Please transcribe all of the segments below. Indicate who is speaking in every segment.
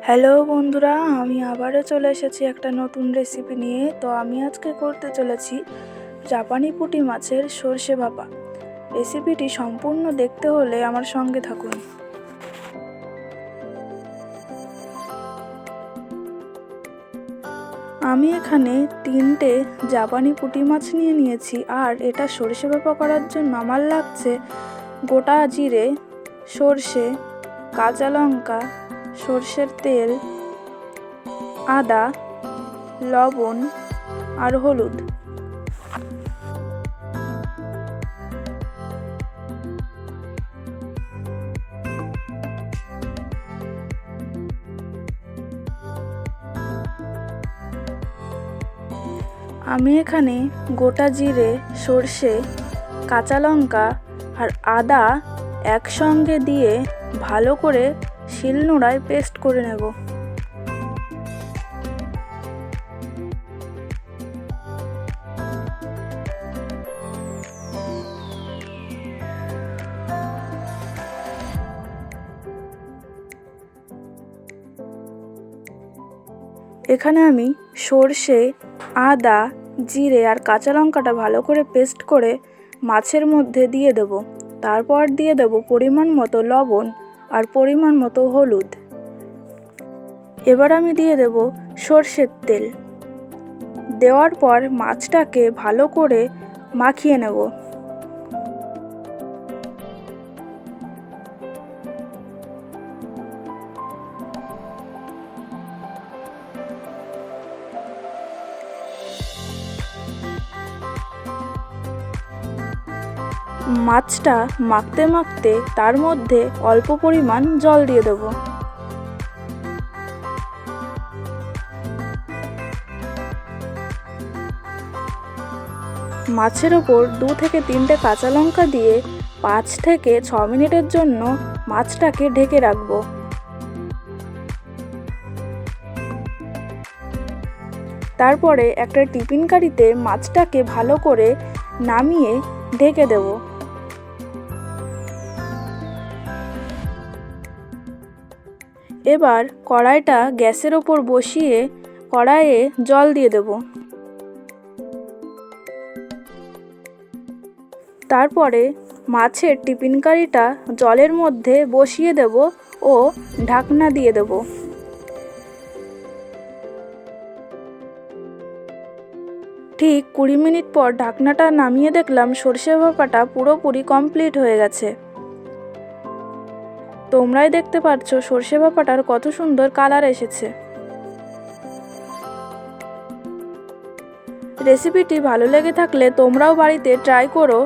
Speaker 1: Hello বন্ধুরা, আমি আবারও চলে এসেছি একটা নতুন রেসিপি নিয়ে। তো আমি আজকে করতে চলেছি জাপানি পুঁটি মাছের সর্ষে ভাপা। রেসিপিটি সম্পূর্ণ দেখতে হলে আমার সঙ্গে থাকুন। আমি এখানে 3টে জাপানি পুঁটি মাছ নিয়ে নিয়েছি, আর এটা সর্ষে ভাপা করার জন্য আমার লাগছে গোটা জিরে, সর্ষে, কাঁচা লঙ্কা, সর্ষের তেল, আদা, লবণ আর হলুদ। আমি এখানে গোটা জিরে, সর্ষে, কাঁচা লঙ্কা আর আদা একসঙ্গে দিয়ে ভালো করে শিলনোড়ায় পেস্ট করে নেব। এখানে আমি সর্ষে, আদা, জিরে আর কাঁচা লঙ্কাটা ভালো করে পেস্ট করে মাছের মধ্যে দিয়ে দেব। তারপর দিয়ে দেব পরিমাণ মতো লবণ আর পরিমাণ মতো হলুদ। এবার আমি দিয়ে দেব সর্ষের তেল। দেওয়ার পর মাছটাকে ভালো করে মাখিয়ে নেব। মাছটা মাখতে মাখতে তার মধ্যে অল্প পরিমাণ জল দিয়ে দেব। মাছের ওপর 2 থেকে 3টে কাঁচা লঙ্কা দিয়ে 5 থেকে 6 মিনিটের জন্য মাছটাকে ঢেকে রাখবো। তারপরে একটা টিফিন কারিতে মাছটাকে ভালো করে নামিয়ে ঢেকে দেব। এবার কড়াইটা গ্যাসের ওপর বসিয়ে কড়াইয়ে জল দিয়ে দেব। তারপরে মাছের টিফিন কারিটা জলের মধ্যে বসিয়ে দেব ও ঢাকনা দিয়ে দেব। ঠিক 20 মিনিট পর ঢাকনাটা নামিয়ে দেখলাম সর্ষে ভাপাটা পুরোপুরি কমপ্লিট হয়ে গেছে। তোমরাই দেখতে পাচ্ছ সর্ষে ভাপাটার কত সুন্দর কালার এসেছে। রেসিপিটি ভালো লেগে থাকলে তোমরাও বাড়িতে ট্রাই করো,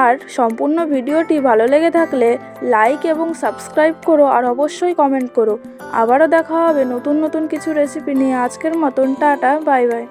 Speaker 1: আর সম্পূর্ণ ভিডিওটি ভালো লেগে থাকলে লাইক এবং সাবস্ক্রাইব করো, আর অবশ্যই কমেন্ট করো। আবারও দেখা হবে নতুন নতুন কিছু রেসিপি নিয়ে। আজকের মতন টাটা, বাই বাই।